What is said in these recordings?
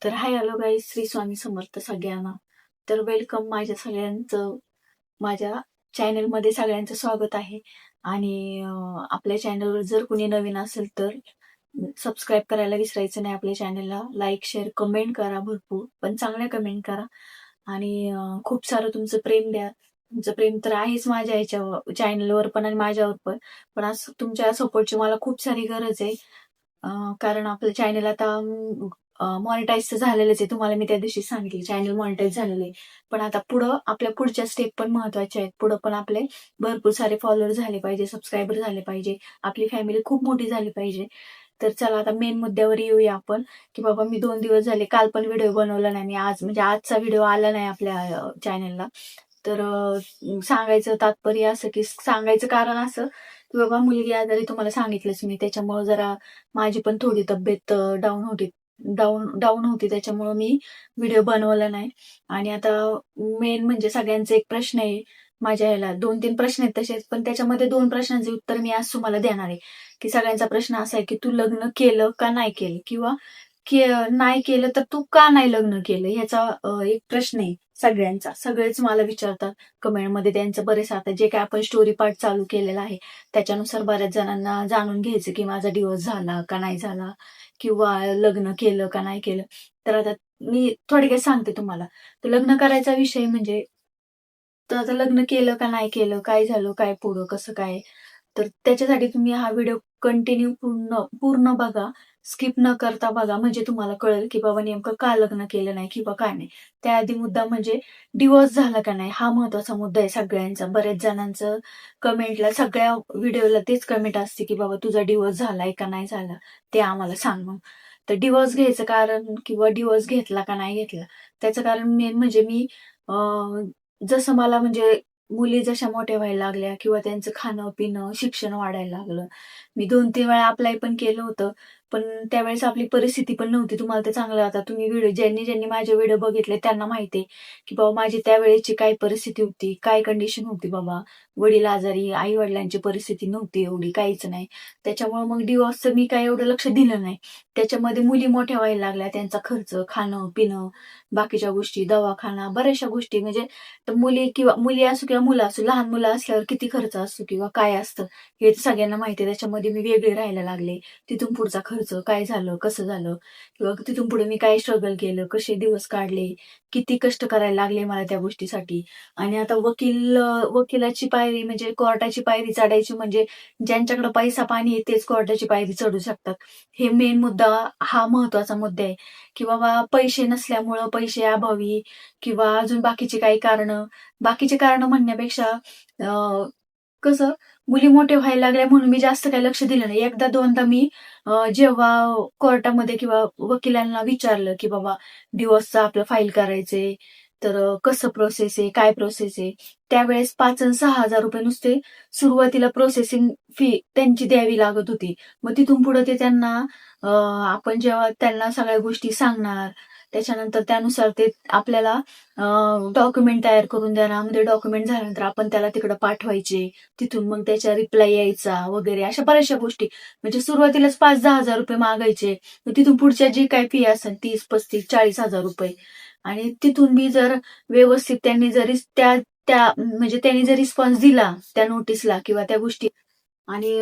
तर hi hello guys, Shri Swami Samarth सगळ्यांना. तर वेलकम माझ्या सगळ्यांचं माझ्या चॅनलमध्ये सगळ्यांचं स्वागत आहे. आणि आपल्या चॅनलवर जर कुणी नवीन असेल तर सबस्क्राईब करायला विसरायचं नाही. आपल्या चॅनलला लाईक शेअर कमेंट करा, भरपूर पण चांगल्या कमेंट करा. आणि खूप सारं तुमचं प्रेम द्या. तुमचं प्रेम तर आहेच माझ्या ह्याच्यावर चॅनलवर पण आणि माझ्यावर पण. पण आज तुमच्या सपोर्टची मला खूप सारी गरज आहे. कारण आपलं चॅनल आता मॉनिटाईज झालेलंच आहे. तुम्हाला मी त्या दिवशी सांगितलं चॅनल मॉनिटाईज झालेलं आहे. पण आता आपल्या पुढच्या स्टेप पण महत्वाच्या आहेत. पुढं पण आपले भरपूर सारे फॉलोअर झाले पाहिजे, सबस्क्रायबर झाले पाहिजे, आपली फॅमिली खूप मोठी झाली पाहिजे. तर चला आता मेन मुद्द्यावर येऊया आपण. की बाबा मी 2 दिवस झाले, काल पण व्हिडिओ बनवला नाही, आणि आज म्हणजे आजचा व्हिडिओ आला नाही आपल्या चॅनलला. तर सांगायचं तात्पर्य असं, की सांगायचं कारण असं की बाबा मुलगी आजारी, तुम्हाला सांगितलंच मी. त्याच्यामुळे जरा माझी पण थोडी तब्येत डाऊन होती. त्याच्यामुळे मी व्हिडिओ बनवला नाही. आणि आता मेन म्हणजे सगळ्यांचा एक प्रश्न आहे. माझ्या ह्याला 2-3 प्रश्न आहेत तसेच, पण त्याच्यामध्ये 2 प्रश्नांचे उत्तर मी आज तुम्हाला देणार आहे. की सगळ्यांचा प्रश्न असा आहे की तू लग्न केलं का नाही केलं, किंवा नाही केलं तर तू का नाही लग्न केलं, ह्याचा एक प्रश्न आहे सगळ्यांचा. सगळेच मला विचारतात कमेंटमध्ये. त्यांचं बरेच आता जे काय आपण स्टोरी पार्ट चालू केलेला आहे त्याच्यानुसार बऱ्याच जणांना जाणून घ्यायचं की माझा डिवोर्स झाला का नाही झाला, किंवा लग्न केलं का नाही केलं. तर आता मी थोडक्यात सांगते तुम्हाला. तर लग्न करायचा विषय म्हणजे, तर आता लग्न केलं का नाही केलं, काय झालं, काय पुढं कसं काय. तर त्याच्यासाठी तुम्ही हा व्हिडिओ कंटिन्यू पूर्ण पूर्ण बघा. स्किप न करता बघा, म्हणजे तुम्हाला कळेल की बाबा नेमकं का लग्न केलं नाही किंवा काय नाही. त्याआधी मुद्दा म्हणजे डिवोर्स झाला का नाही, हा महत्वाचा मुद्दा आहे सगळ्यांचा. बऱ्याच जणांचं कमेंटला, सगळ्या व्हिडिओला तेच कमेंट असते की बाबा तुझा डिवोर्स झालाय का नाही झाला, ते आम्हाला सांग मग. तर डिवोर्स घ्यायचं कारण किंवा डिवोर्स घेतला का नाही घेतला, त्याचं कारण मेन म्हणजे मी जसं मला म्हणजे मुली जशा मोठ्या व्हायला लागल्या किंवा त्यांचं खाणं पिणं शिक्षण वाढायला लागलं. मी 2-3 वेळा अप्लाय पण केलं होतं. पण त्यावेळेस आपली परिस्थिती पण नव्हती. तुम्हाला ते चांगलं, आता तुम्ही व्हिडिओ ज्यांनी ज्यांनी माझे व्हिडिओ बघितले त्यांना माहिती आहे की बाबा माझी त्यावेळेची काय परिस्थिती होती, काय कंडिशन होती. बाबा वडील आजारी, आई वडिलांची परिस्थिती नव्हती एवढी, काहीच नाही. त्याच्यामुळे मग डिवोर्सचं मी काय एवढं लक्ष दिलं नाही. त्याच्यामध्ये मुली मोठ्या व्हायला लागल्या, त्यांचा खर्च, खाणं पिणं, बाकीच्या गोष्टी, दवाखाना, बऱ्याचशा गोष्टी म्हणजे. तर मुली असो किंवा मुलं असो, लहान मुलं असल्यावर किती खर्च असतो किंवा काय असतं हे तर सगळ्यांना माहिती आहे. त्याच्यामध्ये मी वेगळे राहायला लागले. तिथून पुढचा खर्च काय झालं, कसं झालं, किंवा तिथून पुढे मी काय स्ट्रगल केलं, कसे दिवस काढले, किती कष्ट करायला लागले मला त्या गोष्टीसाठी. आणि आता वकिलाची पायरी म्हणजे कोर्टाची पायरी चढायची म्हणजे, ज्यांच्याकडे पैसा पाणी आहे तेच कोर्टाची पायरी चढू शकतात. हे मेन मुद्दा, हा महत्वाचा मुद्दा आहे. की बाबा पैसे नसल्यामुळं, पैसे अभावी, किंवा अजून बाकीची काही बाकीचे कारण म्हणण्यापेक्षा कसं, मुली मोठे व्हायला लागल्या म्हणून मी जास्त काही लक्ष दिलं नाही. एकदा दोनदा मी जेव्हा कोर्टामध्ये किंवा वकिलांना विचारलं की बाबा डिवोर्सचं आपलं फाईल करायचंय, तर कसं प्रोसेस आहे, काय प्रोसेस आहे, त्यावेळेस 5 आणि 6,000 रुपये नुसते सुरुवातीला प्रोसेसिंग फी त्यांची द्यावी लागत होती. मग तिथून पुढे ते त्यांना आपण जेव्हा त्यांना सगळ्या गोष्टी सांगणार, त्याच्यानंतर त्यानुसार ते आपल्याला डॉक्युमेंट तयार करून देणार. म्हणजे डॉक्युमेंट झाल्यानंतर आपण त्याला तिकडे पाठवायचे, तिथून मग त्याच्या रिप्लाय यायचा वगैरे, अशा बऱ्याचशा गोष्टी. म्हणजे सुरुवातीलाच 5-10,000 रुपये मागायचे. मग तिथून पुढच्या जी काही फी असेल 30-35-40,000 रुपये. आणि तिथून मी जर व्यवस्थित त्यांनी जरी त्या त्या म्हणजे त्यांनी जर रिस्पॉन्स दिला त्या नोटीसला किंवा त्या गोष्टी, आणि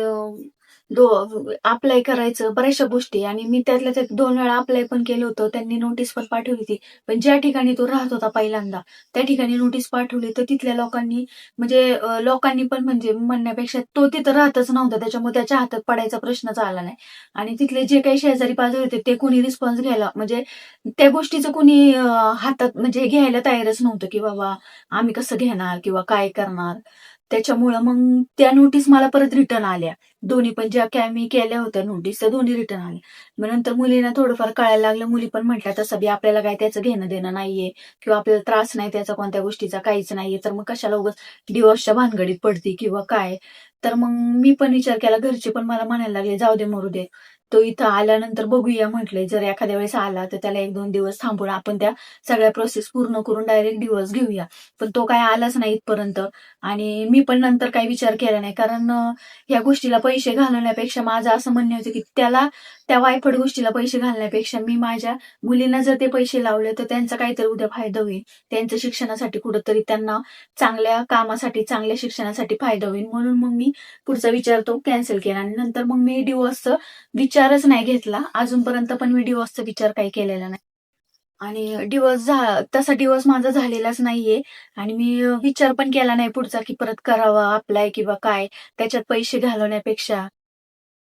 अप्लाय करायचं, बऱ्याचशा गोष्टी. आणि मी त्यातल्या त्यात 2 वेळा अप्लाय पण केलं होतं. त्यांनी नोटीस पण पाठवली होती. पण ज्या ठिकाणी तो राहत होता पहिल्यांदा, त्या ठिकाणी नोटीस पाठवली, तर तिथल्या लोकांनी म्हणजे लोकांनी पण म्हणजे म्हणण्यापेक्षा तो तिथं राहतच नव्हता. त्याच्यामुळे त्याच्या हातात पडायचा प्रश्नच आला नाही. आणि तिथले जे काही शेजारी पाजारी होते ते कोणी रिस्पॉन्स घ्यायला म्हणजे त्या गोष्टीचं कोणी हातात म्हणजे घ्यायला तयारच नव्हतं की बाबा आम्ही कसं घेणार किंवा काय करणार. त्याच्यामुळं मग त्या नोटीस मला परत रिटर्न आल्या. दोन्ही पण ज्या काय मी केल्या होत्या नोटीस, त्या दोन्ही रिटर्न आल्या. मग नंतर मुलींना थोडंफार कळायला लागलं. मुली पण म्हटल्या तसं बी आपल्याला काय त्याचं घेणं देणं नाहीये, किंवा आपल्याला त्रास नाही त्याचा कोणत्या गोष्टीचा, काहीच नाहीये, तर मग कशाला उगाच डिवोर्सच्या भानगडीत पडती किंवा काय. तर मग मी पण विचार केला. घरचे पण मला म्हणायला लागले जाऊ दे मरू दे, तो इथं आल्यानंतर बघूया म्हटले. जर एखाद्या वेळेस आला तर त्याला 1-2 दिवस थांबून आपण त्या सगळ्या प्रोसेस पूर्ण करून डायरेक्ट डिवोर्स घेऊया. पण तो काय आलाच नाही इथपर्यंत. आणि मी पण नंतर काही विचार केला नाही, कारण या गोष्टीला पैसे घालवण्यापेक्षा माझं असं म्हणणं होतं की त्याला त्या वायफट गोष्टीला पैसे घालण्यापेक्षा मी माझ्या मुलींना जर ते पैसे लावले तर त्यांचा काहीतरी उद्या फायदा होईल. त्यांचं शिक्षणासाठी कुठंतरी त्यांना चांगल्या कामासाठी, चांगल्या शिक्षणासाठी फायदा होईल. म्हणून मग मी पुढचा विचार तो कॅन्सल केला आणि नंतर मग मी डिवोर्सचा विचारच नाही घेतला. अजूनपर्यंत पण मी डिवोर्सचा विचार काही केलेला नाही. आणि तसा डिवोर्स माझा झालेलाच नाहीये आणि मी विचार पण केला नाही पुढचा की परत करावा अप्लाय किंवा काय त्याच्यात पैसे घालवण्यापेक्षा.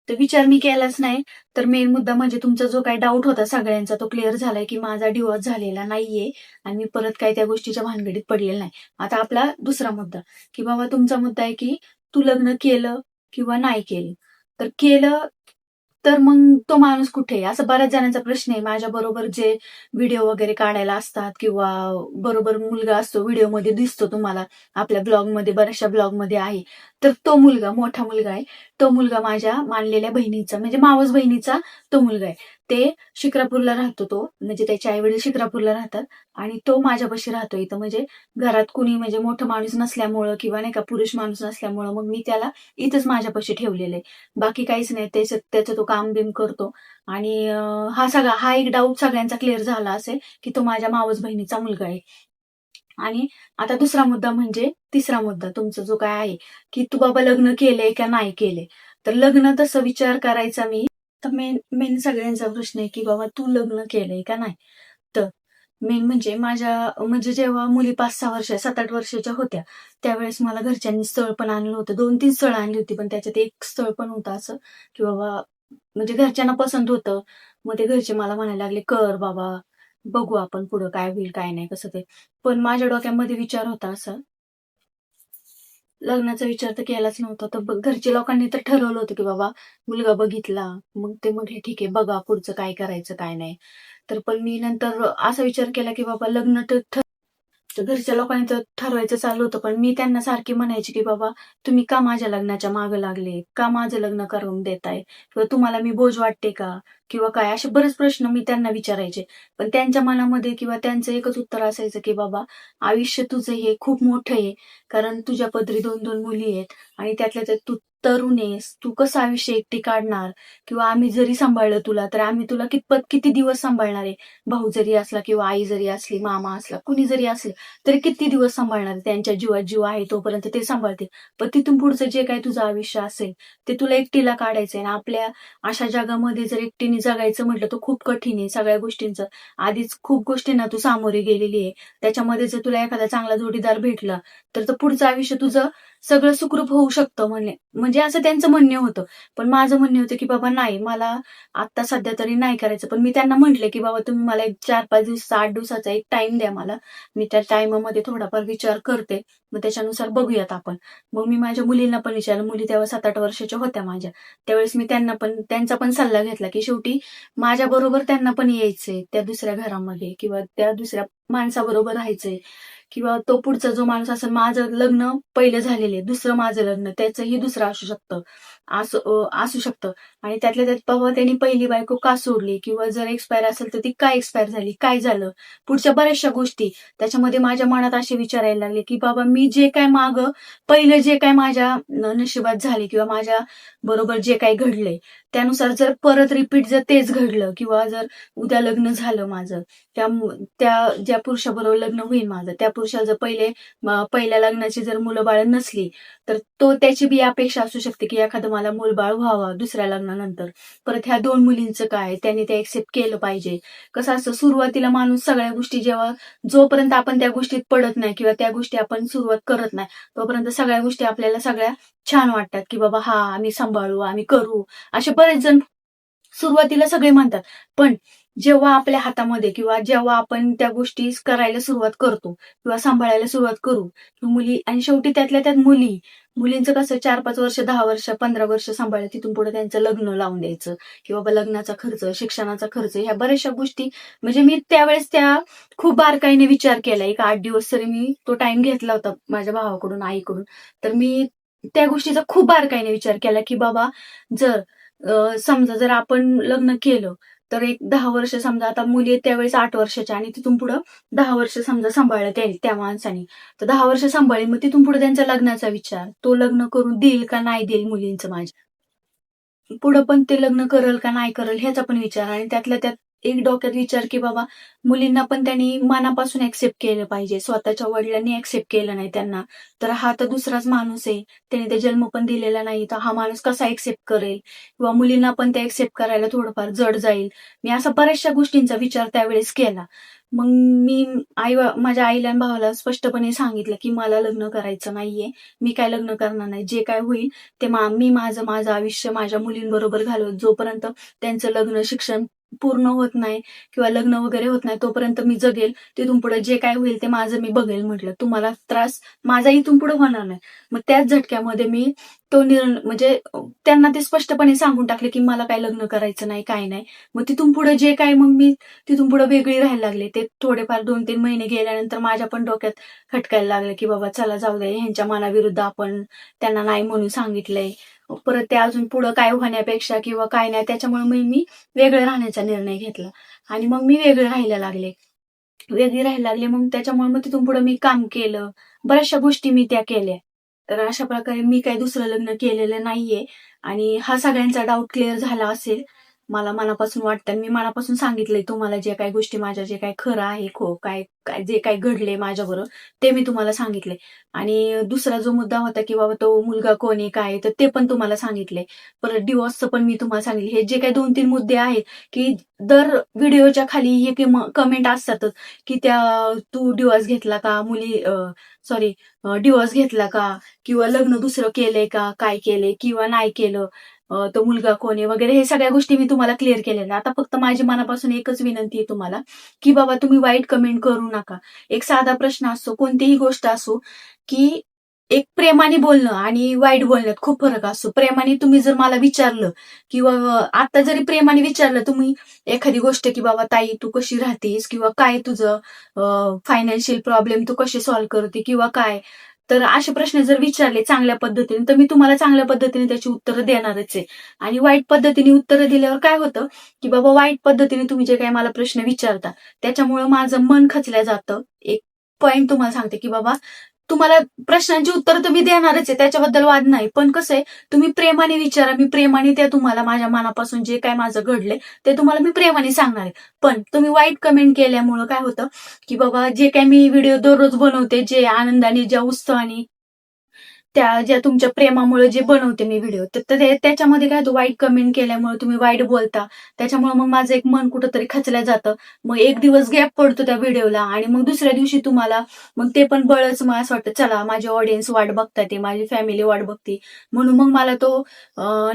तर विचार मी केलाच नाही. तर मेन मुद्दा म्हणजे तुमचा जो काही डाऊट होता सगळ्यांचा तो क्लिअर झालाय की माझा डिवोर्स झालेला नाहीये आणि मी परत काही त्या गोष्टीच्या भानगडीत पडलेला नाही. आता आपला दुसरा मुद्दा की बाबा तुमचा मुद्दा आहे की तू लग्न केलं किंवा नाही केलं. तर केलं तर मग तो माणूस कुठे आहे? असं बऱ्याच जणांचा प्रश्न आहे. माझ्या बरोबर जे व्हिडिओ वगैरे काढायला असतात किंवा बरोबर मुलगा असतो व्हिडिओमध्ये दिसतो तुम्हाला आपल्या ब्लॉगमध्ये, बऱ्याचशा ब्लॉगमध्ये आहे. तर तो मुलगा, मोठा मुलगा आहे. तो मुलगा माझ्या मानलेल्या बहिणीचा म्हणजे मावस बहिणीचा तो मुलगा आहे. ते शिक्रापूरला राहतो तो. म्हणजे त्याचे आई-वडील शिक्रापूरला राहतात आणि तो माझ्यापाशी राहतो इथं. म्हणजे घरात कुणी म्हणजे मोठं माणूस नसल्यामुळं किंवा नाही का पुरुष माणूस नसल्यामुळं मग मी त्याला इथंच माझ्यापाशी ठेवलेलं आहे. बाकी काहीच नाही. त्याचं तो काम-बिम करतो आणि हा एक डाऊट सगळ्यांचा क्लिअर झाला असेल, की तो माझ्या मावस बहिणीचा मुलगा आहे. आणि आता दुसरा मुद्दा म्हणजे तिसरा मुद्दा तुमचा जो काय आहे, की तू बाबा लग्न केलंय का नाही केलंय? तर लग्न तसं विचार करायचा मी तर मेन मेन सगळ्यांचा प्रश्न आहे, की बाबा तू लग्न केलंय का नाही? तर मेन म्हणजे म्हणजे जेव्हा मुली 5-6 वर्ष, 7-8 वर्षाच्या होत्या, त्यावेळेस मला घरच्यांनी स्थळ पण आणलं होतं. 2-3 स्थळं आणली होती, पण त्याच्यात एक स्थळ पण होतं असं, की बाबा म्हणजे घरच्यांना पसंत होतं. मग ते घरचे मला म्हणायला लागले, "कर बाबा, बघू आपण पुढं काय होईल काय नाही कसं ते." पण माझ्या डोक्यामध्ये विचार होता असा, लग्नाचा विचार तर केलाच नव्हता. तर घरच्या लोकांनी तर ठरवलं होतं, की बाबा मुलगा बघितला. मग ते म्हटले, "ठीक आहे, बघा पुढचं काय करायचं काय नाही." तर पण मी नंतर असा विचार केला, की बाबा लग्न तर घरच्या लोकांनी तर ठरवायचं चालू होतं, पण मी त्यांना सारखी म्हणायची, की "बाबा तुम्ही का माझ्या लग्नाच्या मागं लागले? का माझं लग्न करून देताय? किंवा तुम्हाला मी बोज वाटते का? किंवा काय?" असे बरेच प्रश्न मी त्यांना विचारायचे. पण त्यांच्या मनामध्ये किंवा त्यांचं एकच उत्तर असायचं, की "बाबा आयुष्य तुझं हे खूप मोठं आहे. कारण तुझ्या पदरी 2-2 मुली आहेत आणि त्यातल्या त्यात तू तरुण आहेस. तू कसं आयुष्य एकटी काढणार? किंवा आम्ही जरी सांभाळलं तुला, तर आम्ही तुला किती दिवस सांभाळणार आहे? भाऊ जरी असला किंवा आई जरी असली, मामा असला, कुणी जरी असलं, तरी किती दिवस सांभाळणार? त्यांच्या जीवात जीव आहे तोपर्यंत ते सांभाळतील. पण तिथून पुढचं जे काही तुझं आयुष्य असेल, ते तुला एकटीला काढायचंय आणि आपल्या अशा जगामध्ये जर एकटीने जगायचं म्हटलं तर खूप कठीण आहे सगळ्या गोष्टींचं. आधीच खूप गोष्टींना तू सामोरी गेलेली आहे. त्याच्यामध्ये जर तुला एखादा चांगला जोडीदार भेटला, तर पुढचं आयुष्य तुझं सगळं सुखरूप होऊ शकतं म्हणजे असं त्यांचं म्हणणं होतं. पण माझं म्हणणं होतं, की बाबा नाही मला आता सध्या तरी नाही करायचं. पण मी त्यांना म्हटले, की बाबा तुम्ही मला एक 4-5 दिवसाचा, 8 दिवसाचा एक टाईम द्या मला. मी त्या टाईमामध्ये थोडाफार विचार करते. मग त्याच्यानुसार बघूयात आपण. मग मी माझ्या मुलींना पण विचारलं. मुली तेव्हा 7-8 वर्षाच्या होत्या माझ्या. त्यावेळेस मी त्यांचा पण सल्ला घेतला, की शेवटी माझ्याबरोबर त्यांना पण यायचंय त्या दुसऱ्या घरामध्ये किंवा त्या दुसऱ्या माणसाबरोबर राहायचंय किंवा तो पुढचा जो माणूस असेल, माझं लग्न पहिलं झालेलं आहे, दुसरं माझं लग्न, त्याचंही दुसरं असू शकतं. असू शकतं आणि त्यातल्या त्यात बाबा त्यांनी पहिली बायको का सोडली किंवा जर एक्सपायर असेल तर ती का एक्सपायर झाली? काय झालं? पुढच्या बऱ्याचशा गोष्टी त्याच्यामध्ये माझ्या मनात असे विचारायला लागले, की बाबा मी जे काय पहिलं जे काय माझ्या नशिबात झाले किंवा माझ्या बरोबर जे काही घडलंय, त्यानुसार जर परत रिपीट जर तेच घडलं किंवा जर उद्या लग्न झालं माझं, त्या त्या ज्या पुरुषाबरोबर लग्न होईल माझं, त्या पुरुषाला जर पहिल्या लग्नाची जर मुलं-बाळ नसली, तर त्याची बी अपेक्षा असू शकते, की एखादं मला मूल-बाळ व्हावं दुसऱ्या लग्नानंतर. परत ह्या 2 मुलींचं काय? त्यांनी ते एक्सेप्ट केलं पाहिजे. कसं असतं सुरुवातीला माणूस सगळ्या गोष्टी जोपर्यंत आपण त्या गोष्टीत पडत नाही किंवा त्या गोष्टी आपण सुरुवात करत नाही, तोपर्यंत सगळ्या गोष्टी आपल्याला सगळ्या छान वाटतात, की बाबा हां, आम्ही सांभाळू, आम्ही करू. असे बरेच जण सुरुवातीला सगळे म्हणतात. पण जेव्हा आपल्या हातामध्ये किंवा जेव्हा आपण त्या गोष्टी करायला सुरुवात करतो किंवा सांभाळायला सुरुवात करू, मुली आणि शेवटी त्यातल्या त्यात मुलींचं कसं 4-5 वर्ष, 10 वर्ष, 15 वर्ष सांभाळलं तिथून पुढे त्यांचं लग्न लावून द्यायचं किंवा बाबा लग्नाचा खर्च, शिक्षणाचा खर्च ह्या बऱ्याचशा गोष्टी म्हणजे मी त्यावेळेस त्या खूप बारकाईने विचार केला. एक 8 दिवस तरी मी तो टाईम घेतला होता माझ्या भावाकडून, आईकडून. तर मी त्या गोष्टीचा खूप बारकाईने विचार केला, की बाबा जर समजा जर आपण लग्न केलं, तर एक 10 वर्ष समजा आता मुली आहेत त्यावेळेस 8 वर्षाच्या आणि तिथून पुढं 10 वर्ष समजा सांभाळलं त्या माणसाने. तर 10 वर्ष सांभाळली मग तिथून पुढे त्यांचा लग्नाचा विचार. तो लग्न करून देईल का नाही देईल मुलींचं माझ्या. पुढं पण ते लग्न करल का नाही करल ह्याचा पण विचार, आणि त्यातल्या त्यात एक डोक्यात विचार की बाबा मुलींना पण त्यांनी मनापासून ऍक्सेप्ट केलं पाहिजे. स्वतःच्या वडिलांनी ऍक्सेप्ट केलं नाही त्यांना, तर हा तर दुसराच माणूस आहे, त्याने ते जन्म पण दिलेला नाही, तर हा माणूस कसा ऍक्सेप्ट करेल, किंवा मुलींना पण ते ऍक्सेप्ट करायला थोडंफार जड जाईल. मी असा बऱ्याचशा गोष्टींचा विचार त्यावेळेस केला. मग मी माझ्या आईला आणि भावाला स्पष्टपणे सांगितलं की मला लग्न करायचं नाहीये, मी काय लग्न करणार नाही, जे काय होईल ते मी माझं माझं आयुष्य माझ्या मुलींबरोबर घालवत, जोपर्यंत त्यांचं लग्न शिक्षण पूर्ण होत नाही किंवा लग्न वगैरे होत नाही तोपर्यंत मी जगेल. तिथून पुढे जे काय होईल ते माझं मी बघेल म्हटलं. तुम्हाला त्रास माझा इथून पुढे होणार नाही. मग त्याच झटक्यामध्ये मी तो निर्णय म्हणजे त्यांना ते स्पष्टपणे सांगून टाकले की मला काय लग्न करायचं नाही, काय नाही. मग तिथून पुढे जे काय मग मी तिथून पुढे वेगळी राहायला लागले. ते थोडेफार 2-3 महिने गेल्यानंतर माझ्या पण डोक्यात खटकायला लागलं की बाबा चला जाऊ दे, ह्यांच्या मनाविरुद्ध आपण त्यांना नाही म्हणून सांगितलंय. परत ते अजून पुढं काय होण्यापेक्षा किंवा काय नाही, त्याच्यामुळे मी वेगळं राहण्याचा निर्णय घेतला आणि मग मी वेगळे राहायला लागले. वेगळी राहायला लागले मग त्याच्यामुळे मग तिथून पुढे मी काम केलं. बऱ्याचशा गोष्टी मी त्या केल्या. तर अशा प्रकारे मी काही दुसरं लग्न केलेलं नाहीये आणि हा सगळ्यांचा डाऊट क्लिअर झाला असेल. मला मनापासून वाटतं, मी मनापासून सांगितलंय तुम्हाला जे काही गोष्टी माझ्या जे काही खरं आहे, काय काय जे काही घडले माझ्याबरोबर ते मी तुम्हाला सांगितले. आणि दुसरा जो मुद्दा होता की बाबा तो मुलगा कोण आहे, काय आहे, तर ते पण तुम्हाला सांगितले. परत डिवोर्सचं पण मी तुम्हाला सांगितले. हे जे काही 2-3 मुद्दे आहेत की दर व्हिडिओच्या खाली हे कमेंट असतातच की तू डिवोर्स घेतला का, सॉरी डिवोर्स घेतला का, किंवा लग्न दुसरं केलंय का, काय केलंय किंवा नाही केलं, तो मुलगा कोण आहे वगैरे, हे सगळ्या गोष्टी मी तुम्हाला क्लिअर केलेल्या. आता फक्त माझी मनापासून एकच विनंती आहे तुम्हाला की बाबा तुम्ही वाईट कमेंट करू नका. एक साधा प्रश्न असतो, कोणतीही गोष्ट असो, की एक प्रेमाने बोलणं आणि वाईट बोलण्यात खूप फरक असतो. प्रेमाने तुम्ही जर मला विचारलं किंवा आता जरी प्रेमाने विचारलं तुम्ही एखादी गोष्ट की बाबा ताई तू कशी राहतेस, किंवा काय तुझं फायनान्शियल प्रॉब्लेम तू कसे सॉल्व्ह करते किंवा काय, तर असे प्रश्न जर विचारले चांगल्या पद्धतीने तर मी तुम्हाला चांगल्या पद्धतीने त्याची उत्तरं देणारच आहे. आणि वाईट पद्धतीने उत्तरं दिल्यावर काय होतं की बाबा वाईट पद्धतीने तुम्ही जे काही मला प्रश्न विचारता त्याच्यामुळे माझं मन खचलं जातं. एक पॉइंट तुम्हाला सांगते की बाबा तुम्हाला प्रश्नांची उत्तरं तर मी देणारच आहे, त्याच्याबद्दल वाद नाही. पण कसं आहे, तुम्ही प्रेमाने विचारा, मी प्रेमाने त्या तुम्हाला माझ्या मनापासून जे काय माझं घडलंय ते तुम्हाला मी प्रेमाने सांगणार आहे. पण तुम्ही वाईट कमेंट केल्यामुळं काय होतं की बाबा जे काय मी व्हिडिओ दररोज बनवते, जे आनंदाने, ज्या उत्साहाने, ज्या तुमच्या प्रेमामुळे जे बनवते मी व्हिडिओ, तर त्याच्यामध्ये काय होतं, वाईट कमेंट केल्यामुळे तुम्ही वाईट बोलता, त्याच्यामुळे मग माझं एक मन कुठंतरी खचलं जातं. मग एक दिवस गॅप पडतो त्या व्हिडिओला आणि मग दुसऱ्या दिवशी तुम्हाला मग ते पण बळच मला असं वाटतं चला माझी ऑडियन्स वाट बघतात, माझी फॅमिली वाट बघते, म्हणून मग मला तो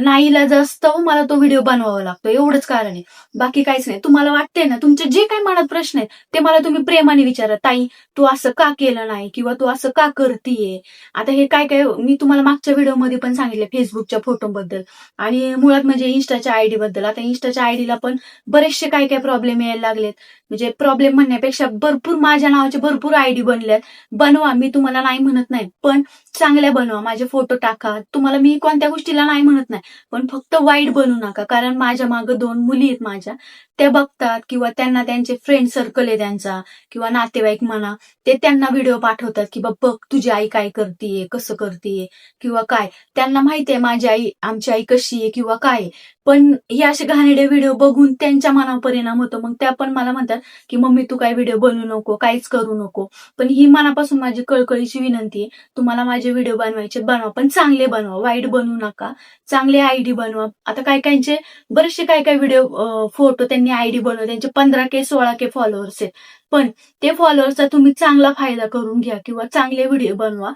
नाईलाज असतो, मला तो व्हिडिओ बनवावा लागतो. एवढंच कारण आहे, बाकी काहीच नाही. तुम्हाला वाटतंय ना, तुमचे जे काही मनात प्रश्न आहेत ते मला तुम्ही प्रेमाने विचारा, ताई तू असं का केलं नाही किंवा तू असं का करतीये. आता हे काय काय मी तुम्हाला मागच्या व्हिडिओमध्ये पण सांगितलं फेसबुकच्या फोटोबद्दल आणि मुळात म्हणजे इन्स्टाच्या आयडी बद्दल. आता इन्स्टाच्या आयडीला पण बरेचसे काय काय प्रॉब्लेम यायला लागलेत. म्हणजे प्रॉब्लेम म्हणण्यापेक्षा भरपूर माझ्या नावाचे भरपूर आयडी बनल्यात. बनवा, मी तुम्हाला नाही म्हणत नाही, पण चांगल्या बनवा, माझे फोटो टाका. तुम्हाला मी कोणत्या गोष्टीला नाही म्हणत नाही, पण फक्त वाईट बनू नका. कारण माझ्या मागं 2 मुली आहेत माझ्या, त्या बघतात किंवा त्यांना त्यांचे फ्रेंड सर्कल आहे त्यांचा किंवा नातेवाईक म्हणा, ते त्यांना व्हिडिओ पाठवतात की बघ तुझी आई काय करतीये, कसं करतीये किंवा काय. त्यांना माहितीये माझी आई, आमची आई कशी आहे किंवा काय, पण हे असे घाणेरडे व्हिडिओ बघून त्यांच्या मनावर परिणाम होतो. मग त्या पण मला म्हणतात की मम्मी तू काय व्हिडिओ बनवू नको, काहीच करू नको. पण ही मनापासून माझी कळकळीची विनंती आहे, तुम्हाला माझे व्हिडिओ बनवायचे बनवा, पण चांगले बनवा, वाईट बनवू नका. चांगले आयडी बनवा. आता काय कायचे बरेचसे काय काय व्हिडिओ फोटो त्यांनी आयडी बनवले, त्यांचे 15K 16K फॉलोअर्स आहेत, पण ते फॉलोअर्सचा तुम्ही चांगला फायदा करून घ्या किंवा चांगले व्हिडिओ बनवा.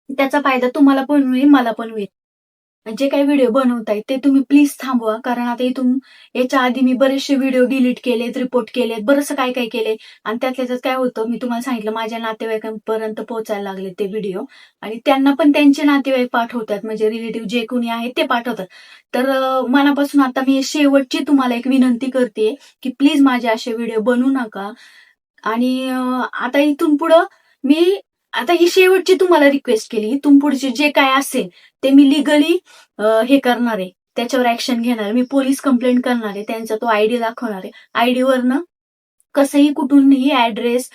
त्याचा फायदा तुम्हाला पण होईल, मला पण होईल. जे काही व्हिडिओ बनवताय ते तुम्ही प्लीज थांबवा. कारण आता इथून याच्या आधी मी बरेचसे व्हिडिओ डिलीट केलेत, रिपोर्ट केलेत, बरंचसं काय काय केलंय. आणि त्यातल्या त्यात काय होतं, मी तुम्हाला सांगितलं माझ्या नातेवाईकांपर्यंत पोहोचायला लागले ते व्हिडिओ, आणि त्यांना पण त्यांचे नातेवाईक पाठवतात, म्हणजे रिलेटिव्ह जे कोणी आहे ते पाठवतात. तर मनापासून आता मी शेवटची तुम्हाला एक विनंती करते की प्लीज माझे असे व्हिडिओ बनवू नका. आणि आता इथून पुढं मी आता ही शेवटची तुम्हाला रिक्वेस्ट केली. इथून पुढचे जे काय असेल ते मी लिगली हे करणार आहे, त्याच्यावर ऍक्शन घेणार आहे. मी पोलीस कंप्लेंट करणार आहे, त्यांचा तो आयडी दाखवणार आहे. आयडीवरनं कसंही कुठूनही ऍड्रेस,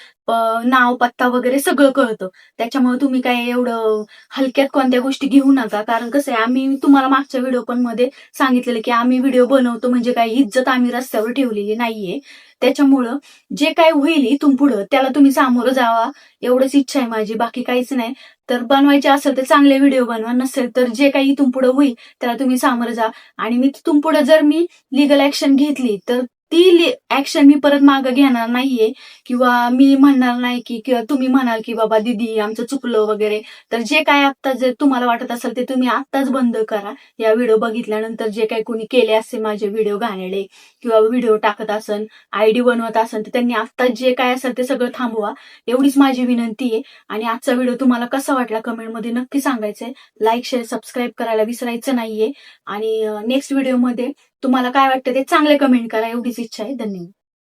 नाव, पत्ता वगैरे सगळं कळतं. त्याच्यामुळे तुम्ही काय एवढं हलक्यात कोणत्या गोष्टी घेऊ नका. कारण कसं आहे, आम्ही तुम्हाला मागच्या व्हिडिओ पण मध्ये सांगितलेलं की आम्ही व्हिडिओ बनवतो म्हणजे काही इज्जत आम्ही रस्त्यावर ठेवलेली नाहीये. त्याच्यामुळं जे काय होईल इथून पुढं त्याला तुम्ही सामोरं जावा, एवढंच इच्छा आहे माझी, बाकी काहीच नाही. तर बनवायचे असेल तर चांगले व्हिडिओ बनवा, नसेल तर जे काही इथून पुढे होईल त्याला तुम्ही सामोरं जा. आणि मी तिथून पुढे जर मी लीगल ऍक्शन घेतली तर ती ऍक्शन मी परत मागं घेणार नाहीये, किंवा मी म्हणणार नाही की, किंवा तुम्ही म्हणाल की बाबा दीदी आमचं चुकलं वगैरे. तर जे काय आता जर तुम्हाला वाटत असेल ते तुम्ही आत्ताच बंद करा. या व्हिडिओ बघितल्यानंतर जे काही कोणी केले असते माझे व्हिडिओ घाणेडे, किंवा व्हिडिओ टाकत असन, आयडी बनवत असेल, तर त्यांनी आत्ताच जे काय असेल ते सगळं थांबवा, एवढीच माझी विनंती आहे. आणि आजचा व्हिडिओ तुम्हाला कसा वाटला कमेंटमध्ये नक्की सांगायचंय. लाईक, शेअर, सबस्क्राईब करायला विसरायचं नाहीये. आणि नेक्स्ट व्हिडिओमध्ये तुम्हाला काय वाटतं ते चांगले कमेंट करा, एवढीच इच्छा आहे. धन्यवाद.